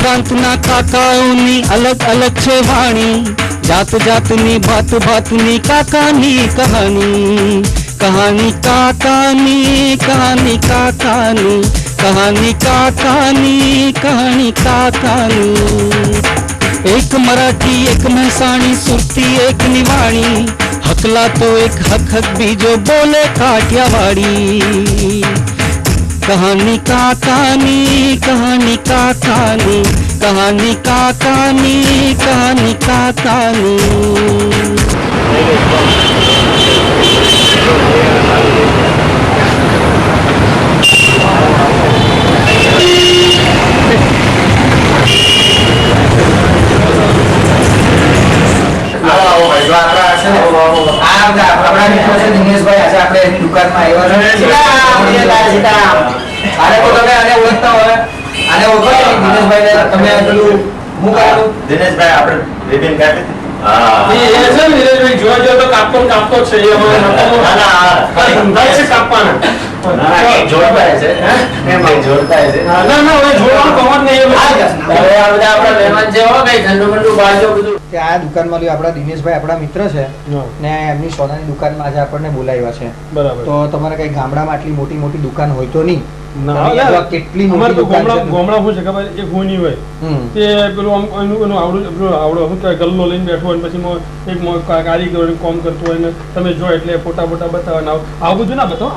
પ્રાંતના કાકાઓની અલગ અલગ છે વાણી, જાત જાતની ભાત ભાતની કાકાની કહાની, કહાની કાકાની, કહાની કાકાની, કહાની કાકાની, કહાની કાકાની. એક મરાઠી, એક મહેસાણી, સુરતી, એક નિવાણી, હકલા તો એક હક હક બીજો બોલે કાઠિયાવાડી. કહાની કાકાની, કહાની કાકાની, કહાની કાકાની, કહાની કાકાની. દિનેશભાઈ આજે આપણે એની દુકાનમાં આ દુકાનમાં આપડા દિનેશભાઈ આપડા મિત્ર છે ને એમની સોનાની દુકાનમાં આજે આપણને બોલાવ્યા છે. બરાબર. તો તમારે કઈ ગામડામાં આટલી મોટી મોટી દુકાન હોય તો નહીં. કેટલી મોટી દુકાન છે. ગામડા શું છે ખબર, એક હોની હોય તે પેલું આવડો ગલ્લો લઈને બેઠો હોય પછી એક કારીગર કામ કરતો હોય ને તમે જો એટલે ફોટા ફોટા બતાવવાના આવું બધું ના બતાવો.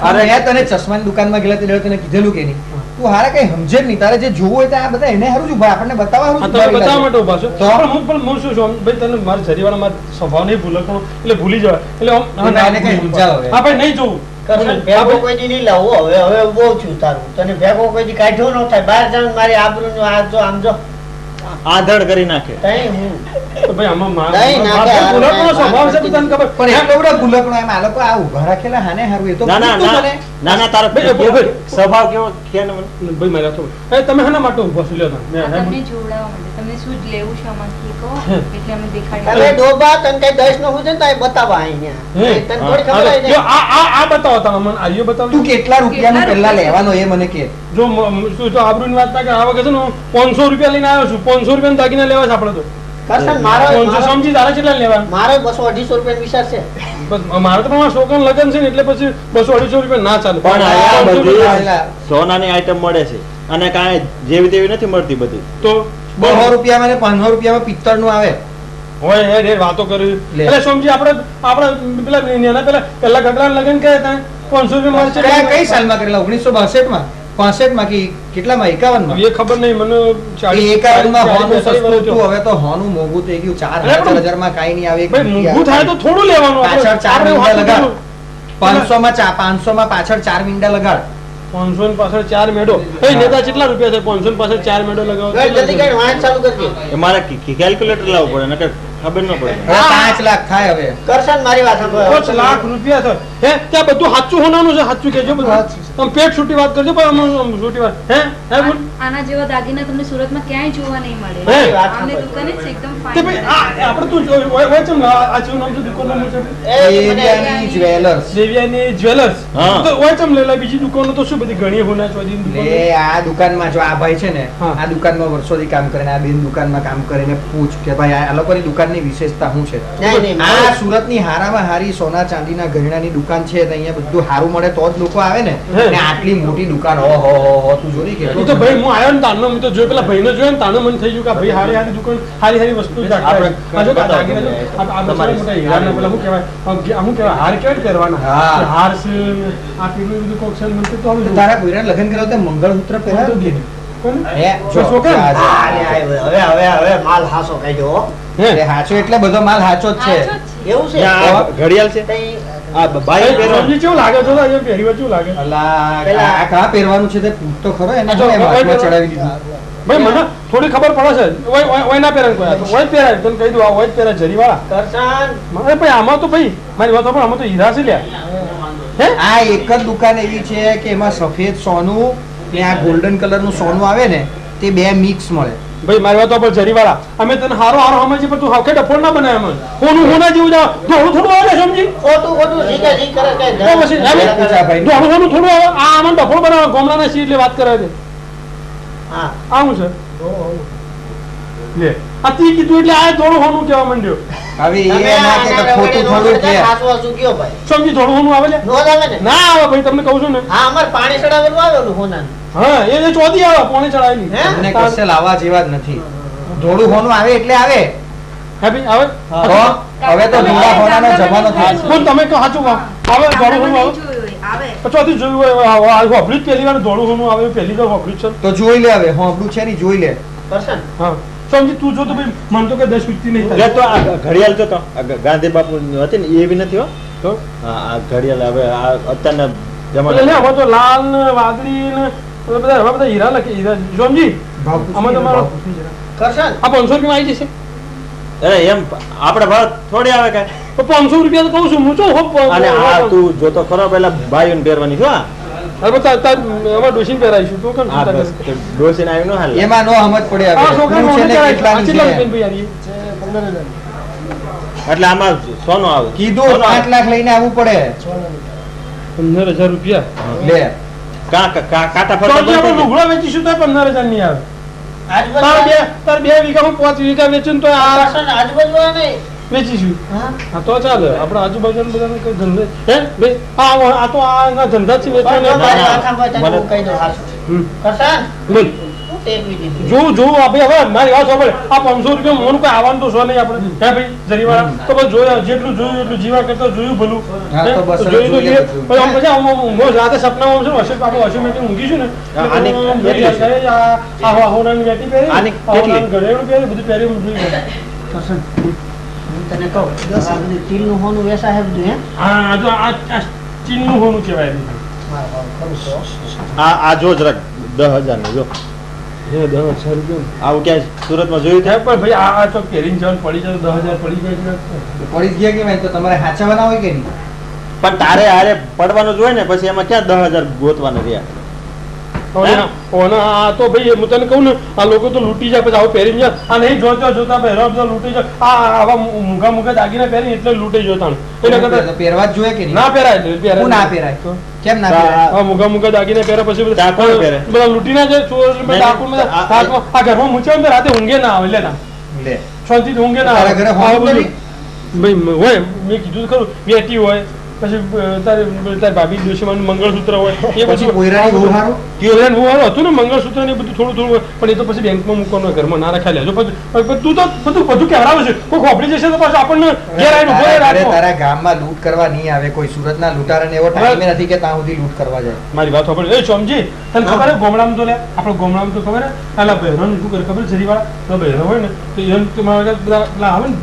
અરે તને ચશ્માની દુકાનમાં ગયેલા તે તને કીધેલું કે નહીં? તું હારે કઈ સમજે જ નહીં. તારે જે જોવું હોય આ બધા એને હારું જ ઉભા, આપણને બતાવવા બતાવવા માટે ઉભા છો. તો હું શું છું ભાઈ, તને મારા જરીવાળા મારા સ્વભાવ નહીં ભૂલે એટલે ભૂલી જવાય એટલે હા ભાઈ નહીં જોવું. ભેગો કોઈ દી નહીં લાવું. હવે બહુ છું તારું, તને ભેગો કોઈ દી કાઢ્યો ન થાય. બહાર જવાનું મારી આબરૂ નું આ જો આમ જો આધડ કરી નાખે. ભાઈ આમાં સ્વભાવ કેવો તમે હાના માટે ઉભો છો? લ્યો તમને શું લેવું છે આમાંથી કહો એટલે અમે દેખાડી. અરે ડોબા તને કઈ 10 નો હું છે ને તાય બતાવા અહીંયા તને થોડી ખબર આવી આ બતાવો તમે મને. આયો બતાવો. તું કેટલા રૂપિયાનો પહેલા લેવાનો એ મને કે. જો શું તો આબરૂની વાત ના કે આ વખતે છે ને 500 રૂપિયા લઈને આવ્યો છું. 500 રૂપિયા દાગીના લેવા છે આપડે તો. સમજી તારા કેટલા લેવા? મારે 200-250 રૂપિયા વિચાર છે. મારે તો પણ છોકરાનું લગ્ન છે ને એટલે પછી 200-250 રૂપિયા ના ચાલે. પણ સોનાની આઈટમ મળે છે અને કાંઈ જેવી તેવી નથી મળતી બધી. તો 200 રૂપિયામાં ને 500 રૂપિયામાં પિત્તળ નું આવે હોય એ વાતો કરી. એટલે સમજી આપણે પેલા પેલા ગગડા લગ્ન કર્યા હતા 500 રૂપિયા કઈ સાલમાં કરેલા? 1962 માં 65 માં કે કેટલામાં? 51 માં? એ ખબર નહીં મને. 51 માં હોનું સસ્તું હતું, હવે તો હોનું મોંઘું થઈ ગયું. 4,000 માં કઈ નહીં આવે. મોંઘું થાય તો થોડું લેવાનું. પાછળ 4 મીંડા લગાડ. 500 માં પાછળ 4 મીંડા લગાડ. 500 પાછળ 4 મેડો. નેતા કેટલા રૂપિયા છે? 500 પાછળ 4 મેડો લગાવો. જલ્દી કઈ વાંચ ચાલુ કરજે. મારે કેલ્ક્યુલેટર લાવવું પડે નકર ખબર ન પડે. 5 લાખ થાય હવે. કરશન મારી વાત સાંભળો. 5 લાખ રૂપિયા થાય. હે ત્યાં બધું સાચું હોનાનું છે. સાચું કેજો બધું. તમે પેટ છૂટી વાત કરજો પણ આમ છૂટી વાત. હે આના જેવા દાગીના તમને સુરતમાં ક્યાંય જોવા નહીં મળે. આમને દુકાને છે એકદમ ફાઇન. તે ભાઈ આપણે તું હોય છે આ શું નામ છે દુકાનનું છે? દેવ્યાની જ્વેલર્સ. દેવ્યાની જ્વેલર્સ. તો હોય છે લેલા બીજી દુકાનો તો શું બધી ઘણી હોના ચોધી દુકાનો. લે આ દુકાનમાં જો આ ભાઈ છે ને આ દુકાનમાં વર્ષોથી કામ કરે ને આ બેન દુકાનમાં કામ કરીને પૂછ કે ભાઈ આ લોકોની દુકાનની વિશેષતા શું છે. આ સુરતની હારામાં હારી સોના ચાંદીના ઘરેણાની દુકાન છે અહીંયા બધું સારું મળે તો જ લોકો આવે ને. આટલી મોટી દુકાન ઓહો તું જોઈ કે તો ભાઈ હું આવ્યો ને તાનો મેં તો જોઈ પેલા ભાઈને જોયો ને તાનો મને થઈ ગયું કે ભાઈ હારી હારી દુકાન હારી વસ્તુ હાર કેવાય પહેરવાના. હાર છે આ પેલું બધું કોક છે મને તો તારા કોઈના લગ્ન કરાવ તો મંગળસૂત્ર પહેરાવ્યું કે હવે માલ હાસો કાઢ્યો. હાચો એટલે બધો માલ હાચો જ છે. એવું છે? ઘડિયાળ છે. કેવું લાગે છે? પહેરીવા કેવું લાગે? કા પહેરવાનું છે તે પૂછતો ખરો એને ચડાવી દીધું. ભાઈ મને થોડી ખબર પડે છે. ઓય ના પહેરાય કોઈ ઓય પહેરાય તને કહી દઉં. આ ઓય પહેરાય જરીવાળા કરશન. મને ભાઈ આમાં તો ભાઈ મારી વાત પણ આમાં તો હીરા છે લ્યા. આ એક જ દુકાન એવી છે કે એમાં સફેદ સોનું ને આ ગોલ્ડન કલર નું સોનું આવે ને તે બે મિક્સ મળે. ભાઈ મારી વાત પર જરીવાળા અમે તને હારો સમજી પણ તું હાકે ડફોડ ના બનાવે અમે હોના જેવું જાવ થોડું થોડું આવે સમજી ખોટું જીકે જી કરે કે થોડું થોડું આવે આ આમાં ડફોડ બનાવે ગોમડાના સી એટલે વાત કરે છે. હા આવું છે લે આ તી કીધું એટલે આ થોડું હોનું કહેવા માંડ્યો હવે તમે એ ના કે આના ખોટું રગડે થોડું કે હાસુ હાસુ કયો ભાઈ સમજી થોડું હોનું આવે છે નો જ આવે ને ના આવે ભાઈ તમને કહું છું ને હા અમાર પાણી ચડાવેલું આવેલું હોનાનું હા એ ચોથી આવે પોણી ચડાવેલી હે? તમને કશે લાવવા જેવા જ નથી ધોળું હોનું આવે એટલે આવે હે ભાઈ આવે તો હવે તો ધોળા હોનાનો જમાનો થાય છે બોલ તમે કહો સાચું કહો આવે ધોળું હોનું આવે આવે ચોથી જોયું હોય હોભળ્યું જ પહેલી વાર ધોળું હોનું આવે પહેલી વાર હોભળ્યું છે તો જોઈ લે હવે હોંભળું છે ને જોઈ લે કરશન હા સમજી તું જો તો ભાઈ મન તો કે 10 વીકથી નહીં લે થાય તો આ ઘડિયાળ તો ગાંધી બાપુ હતી ને એવી નથી હો તો હા આ ઘડિયાળ હવે આ અત્યારના એટલે લે જમાના હવે તો લાલ ને વાદળી ને બધા હવે બધા હીરા લખી હીરા જોમજી ભાવ આમાં પૂછી લે, તમારો ભાવ પૂછી જરા. કરશન આ 500 રૂપિયા આવી જશે અરે એમ આપણે ભાવ થોડી આવે કાંઈ તો 500 રૂપિયા તો કહું છું હું શું હોપ અને આ તું જોતો ખરો પેલા ભાઈઓને પહેરવાની છો આ હવે તાર એમાં ડોસીને પહેરાઈશું તો કેમ આ ચિંતા બસ કરે? ડોસીને આવ્યું ન હાલ એમાં નો સમજ પડે આ હવે છોકરાને શું છે ઓને ને કરાય છે. આ કેટલાની કેટલા છે. રૂપિયાની ભાઈ આવી? એટલે આમાં સોનું આવે કીધું સોનું આવે. 5 લાખ લઈને આવવું પડે 15,000 રૂપિયા લે કાંટા તો ફરતા હજી આપણે બંધ લુગડા વેચીશું તો 15,000 નહીં આવે આજુબાજુ તાર 2 વીઘામાં 5 વીઘા વેચીને તો આ કરશન આજુબાજુ આ નહીં વેચીશું હા હા તો ચાલે આપણે આજુબાજુ બધાને કઈ ધંધો હે ભાઈ આ તો આ એના ધંધા છે વેચવાના. મારી ના. માથામાં તને હું કહી દઉં હાસુ. હમ. કરશન બોલ હું ટેકવી દીધી જોવું આપણે હવે મારી વાત સાંભળ આ 500 રૂપિયા મોનું કઈ આવવાનું તો છો નહીં આપણે હે ભાઈ જરીવાળા તો બસ જોયા જેટલું જોયું એટલું જીવા કરતા જોયું ભલું હા, હે? તો બસ તો જોયું તો જોઈએ જોઈએ. બધું. પણ આમ પછી આમ રાતે સપનામાં છે ને વોશિપ આપણે વોશિપ મેટી ઊંઘીશું ને હા, આની એટલે આમ કેટલી છે? જોઈએ, આ હોનાની મેટી પહેરી આની આ કેટલી? હોનાનું ઘરેણું પહેરી બધું પહેરી હું જોઈ લઉં. કરશન હું તને કહું આ બધું તીલનું હોનું વેસા હે બધું હે હા આ જો આ ચીનનું હોનું કહેવાય એનું. ખરું તો આ જો જરાક 10,000 નું જો હે 10,000 રૂપિયા આવું ક્યાંય સુરતમાં જોયું છે પણ ભાઈ આ તો પહેરીને ચાલ પડી જાય તો 10,000 પડી જાય છે. પડી જ ગયા કે ભાઈ તો તમારે હાચવાના હોય કે નહીં પણ તારે હારે પડવાનું જ હોય ને પછી એમાં ક્યાં 10,000 ગોતવાના રહ્યા આ તો ભાઈ હું તને કહું ને આ લોકો તો લૂંટી જાય પછી આવું પહેરીને જાય આ નહીં જોતા જોતા પહેરવા બધા લૂંટી જાય આ આવા મૂંગા મૂંગા દાગીના પહેરીને એટલે લૂંટી જોતા એના કરતા તો પહેરવા જ જોઈએ કે નહીં ના પહેરાય એટલે પહેરાય હું ના પહેરાય તો. કેમ ના આ- પહેરાય આ મૂંગા મૂંગા દાગીના પહેરે પછી આ કોણ પહેરે? બધા લૂંટી ના જાય ચોર નહીં, ડાકુ બધા આ- હાથમાં આ ઘરમાં મૂંચે ને તો રાતે ઊંઘે ના આવે લે ના લે શાંતિથી ઊંઘે ના તારા ઘરે આવે હોવું આ બધું. ભાઈ હોય મેં કીધું તો ખરું બેટી હોય પછી તારી ભાભી ડોશીમાનું મંગળસૂત્ર હોય એ પછી પછી કોયરાની બહુ સારું કેવલેન હું હતું ને મંગળસૂત્ર ને એ બધું થોડું થોડું હોય, પણ એ તો પછી બેંકમાં મૂકવાનું ઘરમાં ના રખાય લેજો પછી તું તો બધું કહેવડાવે છે કોઈ ખોપડી જશે તો પાછું આપણને ઘેર આવીને ઉભો રહી તારા ઘરે રાખો. તારા ગામમાં લૂંટ કરવા નહીં આવે કોઈ સુરતના લૂંટારાને એવો ટાઈમે નથી કે ત્યાં સુધી લૂંટ કરવા જાય મારી વાત ખબર એ સમજી તને ખબર હે ગોમડામાં તો લે આપણે ગોમડામાં તો ખબર હે પેલા બહેરાનું શું કરે ખબર જરીવાળા તો બહેરા હોય ને તો એમ તમારા ઘરે બધા પેલા આવે ને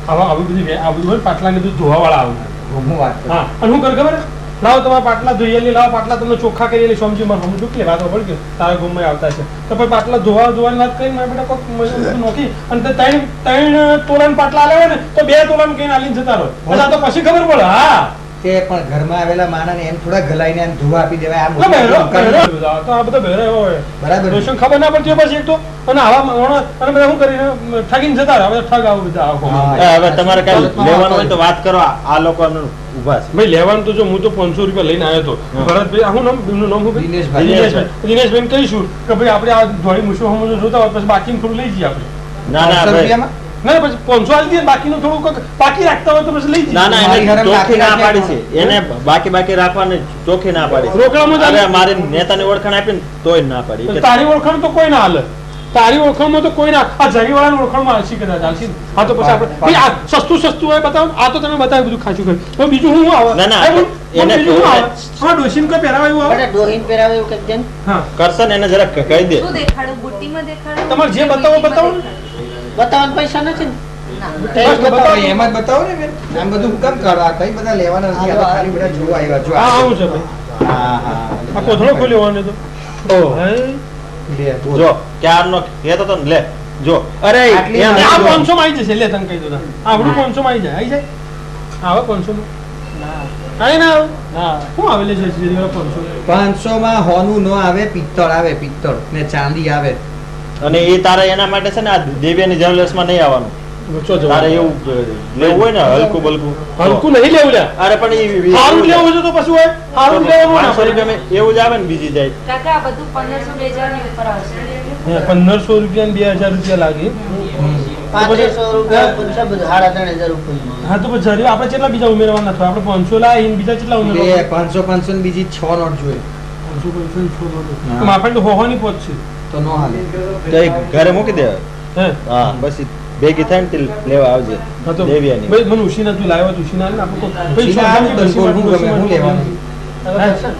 આવા આવી બધી આ બધું હોય ને પાટલાને બધું ધોવાવાળા આવે હું વાત કરું. હા અને શું કરે ખબર હે? લાવો તમારા પાટલા ધોઈ લાવો પાટલા તમને ચોખ્ખા કરી સમજી મારે સમજુ કે વાત ખબર કે તારા ગુમમાં આવતા છે તો પછી પાટલા ધોવાની વાત કરીને મારા બેટા કોઈક નોખી અને તે ત્રણ તોલાના પાટલા આલે હોય ને તો 2 તોલાનું કઈ આલીને જતા રહો પછી આ તો પછી ખબર પડે હા તે પણ ઘરમાં આવેલા માણસને એમ થોડા ગલાઈને એમ ધોવા આપી દેવાય આ તો મોટી બહેરો દુકાન- તો આ બધા બહેરા એવા હોય બરાબર ને? રોશન ખબર ના પડતી હોય પછી એક તો અને આવા માણસ અને બધા શું કરીને ઠગીને જતા રહે હવે ઠગ આવું બધા આખો હા. હવે તમારે કઈ લેવાનું હોય તો વાત કરો આ લોકો ઉભા છે ભાઈ લેવાનું તો જો હું તો 500 રૂપિયા લઈને આવ્યો હતો હા. ભરતભાઈ આ શું નામ એમનું નામ શું ભાઈ? દિનેશભાઈ. દિનેશભાઈને કહીશું કે ભાઈ આપણે આ ધોળી મૂછો હમણાં જોતા હોય પછી બાકીનું થોડું લઈ જઈએ આપણે ના ના 500 ભાઈ રૂપિયામાં? ના પછી 500 આલી દઈએ ને બાકીનું થોડું કોઈક બાકી રાખતા હોય તો પછી લઈ જઈએ ના ના મારી એને ઘરે ચોખ્ખી ના બાકી પાડી છે એને બાકી રાખવાની ચોખ્ખી ના પાડી છે. રોકડામાં જ અરે આલી. મારી નેતાની ઓળખાણ આપી ને તોય ના પાડી કે તારી ઓળખાણ તો કોઈ ના હાલે તારી ઓળખાણમાં તો કોઈ ના આ જરીવાળાની ઓળખાણમાં હાલશી કદાચ હાલશી હા તો પછી આપણે ભાઈ આ સસ્તું હોય બતાવો આ તો તમે બતાવ્યું બધું ખાચું કર્યું હવે બીજું શું આવે ના, ના, હા, બોલ, એને બીજું શું કહું આવે હા ડોશીને કોઈ પહેરાવા એવું આવે બધા ડોહીન પહેરાવે એવું કંઈક છે ને? હા કરશે ને એને જરાક કહી દે શું દેખાડું બુટ્ટીમાં દેખાડું તમારે જે બતાવો બતાવો ને. બતાવવાના પૈસા નથી ને ના. બસ તો બતાવો. એમ જ બતાવો ને બેન. આમ બધું હું કેમ કરો? આ કઈ બધા લેવાના નથી. આ તો ખાલી બધા જોવા આવ્યા. જો હા આ. આવું છે ભાઈ હા, હા. આ કોથળો ખોલ્યો હોય ને તો ઓહ હે લે, બોલ. જો ક્યારનો કહેતો તો ને લે જો અરે આટલી એમ ના, આ જો. 500 માં આવી જશે લે તને કહી દઉં આપણું 500 માં આવી જાય આવે 500 માં આવે ના આવે શું આવે લે છે જરીવાળા 500 500 માં હોનું ન આવે, પિત્તળ આવે, પિત્તળ ને ચાંદી આવે. અને એ તારે એના માટે છે ને આ દિવ્યાની જ્વેલર્સમાં નહીં આવવાનું ચો જવા તારે એવું લેવું હોય ને હલકું બલકું હલકું નહીં લેવું લ્યા અરે પણ સારું લેવું છે તો પછી હોય સારું લેવાનું ના 500 રૂપિયા એવું જ આવે ને બીજી જાય કાકા આ બધું 1500 2000 ની ઉપર આવશે 1500 રૂપિયા ને 2000 રૂપિયા લાગે 500 રૂપિયા પૈસા બધું 3500 રૂપિયા હા તો પછી જરી આપણે કેટલા બીજા ઉમેરવાના હતા આપણે 500 લાવીને બીજા કેટલા બે ઉમેરવાના 500 ની બીજી 6 નોટ જોઈએ 500 તો આપણે તો હોવાની પહોંચશે તો નો હાલે તો એ ઘરે મૂકી દેવા હે હા બસ ઈ ભેગી થાય ને તે લેવા આવજે હા તો દેવ્યાની ભાઈ મને ઉશીના તું લાવ્યો તો ઉશીના ને આપણે ઉશીના આવે ને તો હું ગમે, હું લેવાનું? હવે દર્શન,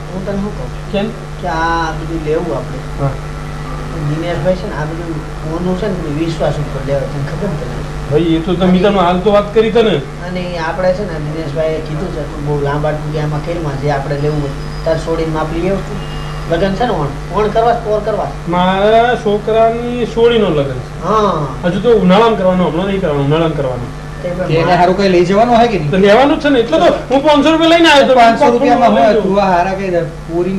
હું તને શું કહું કેમ કે આ બધું લેવું આપણે હા દિનેશભાઈ છે ને આ બધું ફોનનું છે ને વિશ્વાસ ઉપર લેવા તને ખબર ને તને ભાઈ એ તો તમે બીજાનો હાલ તો વાત કરી તને અને આપણે છે ને દિનેશભાઈએ કીધું છે તું બહુ લાંબા ટૂંકિયામાં ખેલમાં જે આપણે લેવું હોય તાર છોડીને માપ લઈ આવશું લગન છે ને ઓણ કરવા પોર કરવા મારા છોકરાની સોળીનો લગ્ન છે હા હજુ તો ઉનાળામાં કરવાનો હમણાં નહીં કરવાનો ઉનાળામાં કરવાનો તે પણ કે એને હારું કઈ લઈ જવાનું હોય કે તો નહીં લેવાનું જ છે ને એટલે તો હું 500 રૂપિયા લઈને આવ્યો તો 500 રૂપિયામાં હોય તું આ હારા કઈ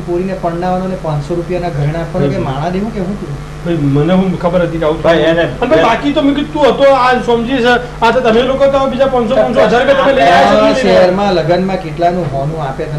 પૂરીને પરણાવવાનો ને 500 રૂપિયાના ઘરેણા આપવાનો કે માણા દેવું કે હું કરું? ભાઈ મને હું ખબર હતી કે આવું ભાઈ થાય. એને- અને ભાઈ બાકી તો મેં કીધું તું હતો આ સમજી છે આ તો તમે લોકો તો બીજા 500 500 1000 રૂપિયા તમે લઈ આવ્યા છો આ નહીં લઈને આવ્યા. શહેરમાં લગનમાં કેટલાનું હોનું આપે તને